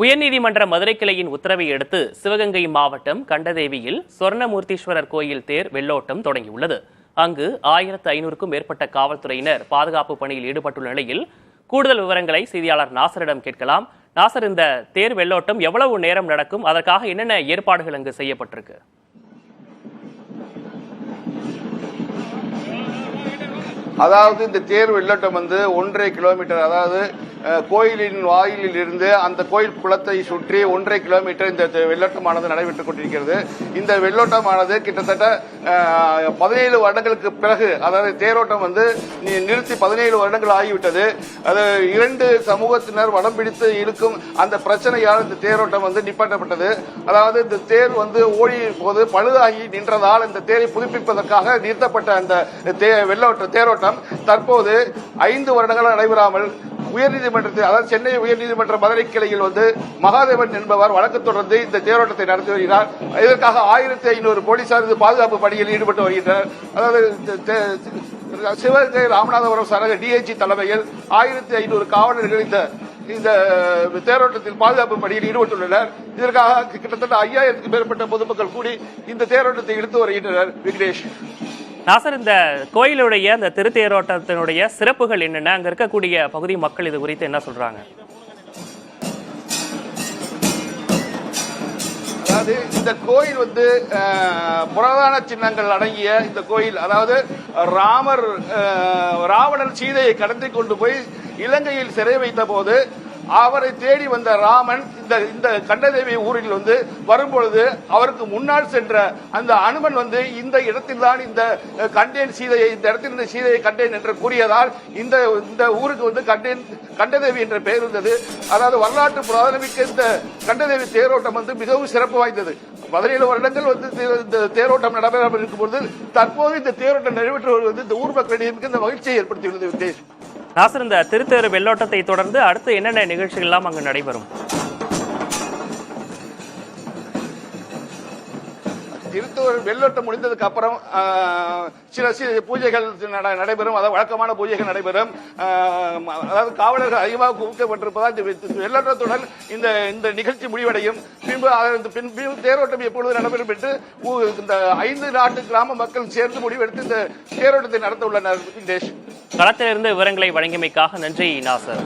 உயர்நீதிமன்ற மதுரை கிளையின் உத்தரவை அடுத்து சிவகங்கை மாவட்டம் கண்டதேவியில் சொர்ணமூர்த்தீஸ்வரர் கோயில் தேர் வெள்ளோட்டம் தொடங்கியுள்ளது. அங்கு 1500க்கும் மேற்பட்ட காவல்துறையினர் பாதுகாப்பு பணியில் ஈடுபட்டுள்ள நிலையில் கூடுதல் விவரங்களை செய்தியாளர் நாசரிடம் கேட்கலாம். நாசர், இந்த தேர் வெள்ளோட்டம் எவ்வளவு நேரம் நடக்கும்? அதற்காக என்னென்ன ஏற்பாடுகள் அங்கு செய்யப்பட்டிருக்கு? அதாவது இந்த தேர் வெள்ளோட்டம் 1.5 கிலோமீட்டர், அதாவது கோயிலின் வாயிலில் இருந்து அந்த கோயில் குளத்தை சுற்றி 1.5 கிலோமீட்டர் இந்த வெள்ளோட்டமானது நடைபெற்றுக் கொண்டிருக்கிறது. இந்த வெள்ளோட்டமானது கிட்டத்தட்ட 17 வருடங்களுக்கு பிறகு, அதாவது தேரோட்டம் நிறுத்தி 17 வருடங்கள் ஆகிவிட்டது. அது 2 சமூகத்தினர் வடம் பிடித்து இழுக்கும் அந்த பிரச்சனையால் இந்த தேரோட்டம் நிப்பாட்டப்பட்டது. அதாவது இந்த தேர் ஓடி போது பழுதாகி நின்றதால் இந்த தேரை புதுப்பிப்பதற்காக நிறுத்தப்பட்ட அந்த தேரோட்டம் தற்போது 5 வருடங்கள் நடைபெறாமல் உயர்நீதிமன்றத்தில், அதாவது சென்னை உயர்நீதிமன்ற மதுரை கிளையில் மகாதேவன் என்பவர் வழக்கு தொடர்ந்து இந்த தேரோட்டத்தை நடத்தி வருகிறார். இதற்காக 1500 போலீசார் பாதுகாப்பு பணியில் ஈடுபட்டு வருகின்றனர். அதாவது சிவகங்கை ராமநாதபுரம் சரக டிஐஜி தலைமையில் 1500 காவலர்கள் இந்த தேரோட்டத்தில் பாதுகாப்பு பணியில் ஈடுபட்டுள்ளனர். இதற்காக கிட்டத்தட்ட 5000க்கும் மேற்பட்ட பொதுமக்கள் கூடி இந்த தேரோட்டத்தை இழுத்து வருகின்றனர். விக்னேஷ். நாசர், இந்த கோயிலுடைய இந்த திருத்தேரோட்டத்தினுடைய சிறப்புகள் என்னென்ன? அங்க இருக்கக்கூடிய பகுதி மக்கள் இது குறித்து என்ன சொல்றாங்க? அதாவது இந்த கோயில் புராதன சின்னங்கள் அடங்கிய இந்த கோயில், அதாவது ராவணன் சீதையை கடத்தி கொண்டு போய் இலங்கையில் சிறை வைத்த போது அவரை தேடி வந்த ராமன் இந்த கண்டதேவி ஊரில் வரும்பொழுது அவருக்கு முன்னால் சென்ற அந்த அனுமன் இந்த இடத்தில் தான் இந்த கண்டேன் சீதையை, இந்த இடத்தில் இந்த சீதையை கண்டேன் என்று கூறியதால் இந்த ஊருக்கு கண்டதேவி என்ற பெயர் இருந்தது. அதாவது வரலாற்று புராதனமிக்க இந்த கண்டதேவி தேரோட்டம் மிகவும் சிறப்பு வாய்ந்தது. 17 வருடங்கள் இந்த தேரோட்டம் நடைபெறாமல் இருக்கும்போது தற்போது இந்த தேரோட்டம் நிறைவேற்று வருவது இந்த ஊர் மக்களிடையே இந்த மகிழ்ச்சியை ஏற்படுத்தியுள்ளது. நாசர், இந்த திருத்தேர் வெள்ளோட்டத்தை தொடர்ந்து அடுத்து என்னென்ன நிகழ்ச்சிகள் எல்லாம் அங்கு நடைபெறும்? திருத்தேர் வெள்ளோட்டம் முடிந்ததுக்கு அப்புறம் சில பூஜைகள் நடைபெறும். அதாவது வழக்கமான பூஜைகள் நடைபெறும். அதாவது காவலர்கள் அதிகமாக குவிக்கப்பட்டிருப்பதால் வெள்ளோட்டத்துடன் இந்த நிகழ்ச்சி முடிவடையும். பின்பு தேரோட்டம் எப்பொழுது நடைபெறும் என்று இந்த 5 நாட்டு கிராம மக்கள் சேர்ந்து முடிவெடுத்து இந்த தேரோட்டத்தை நடத்த உள்ளனர். களத்திலிருந்து விவரங்களை வழங்கியமைக்காக நன்றி நாசர்.